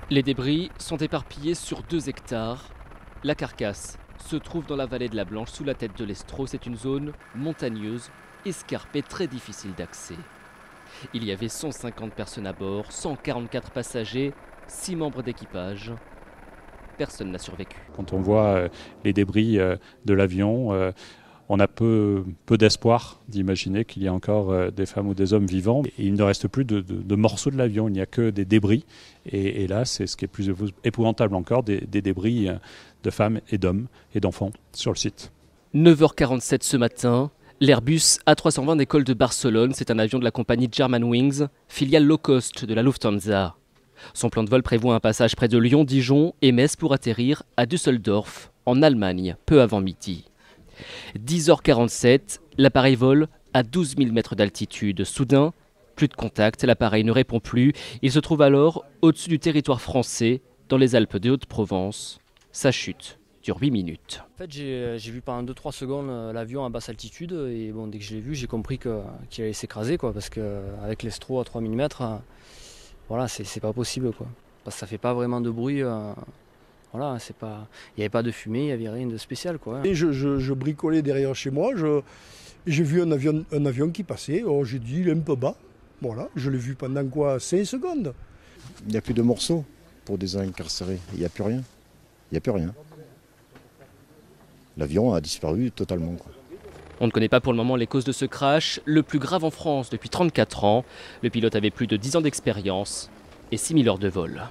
Les débris sont éparpillés sur 2 hectares. La carcasse se trouve dans la vallée de la Blanche, sous la tête de l'Estro. C'est une zone montagneuse, escarpée, très difficile d'accès. Il y avait 150 personnes à bord, 144 passagers, 6 membres d'équipage. Personne n'a survécu. Quand on voit les débris de l'avion, on a peu d'espoir d'imaginer qu'il y a encore des femmes ou des hommes vivants. Et il ne reste plus de morceaux de l'avion, il n'y a que des débris. Et là, c'est ce qui est plus épouvantable encore, des débris de femmes et d'hommes et d'enfants sur le site. 9h47 ce matin, l'Airbus A320 décolle de Barcelone. C'est un avion de la compagnie Germanwings, filiale low cost de la Lufthansa. Son plan de vol prévoit un passage près de Lyon, Dijon et Metz pour atterrir à Düsseldorf, en Allemagne, peu avant midi. 10h47, l'appareil vole à 12 000 mètres d'altitude. Soudain, plus de contact, l'appareil ne répond plus. Il se trouve alors au-dessus du territoire français, dans les Alpes de Haute-Provence. Sa chute dure 8 minutes. En fait, j'ai vu pendant 2-3 secondes l'avion à basse altitude et bon, dès que je l'ai vu, j'ai compris qu'il allait s'écraser, parce qu'avec l'Estro à 3000 mètres, voilà, c'est pas possible, parce que ça fait pas vraiment de bruit. Voilà, il n'y avait pas de fumée, il n'y avait rien de spécial, Et je bricolais derrière chez moi, j'ai vu un avion qui passait, j'ai dit il est un peu bas, voilà, je l'ai vu pendant 5 secondes. Il n'y a plus de morceaux pour désincarcérer, il n'y a plus rien, il n'y a plus rien. L'avion a disparu totalement. On ne connaît pas pour le moment les causes de ce crash, le plus grave en France depuis 34 ans. Le pilote avait plus de 10 ans d'expérience et 6000 heures de vol.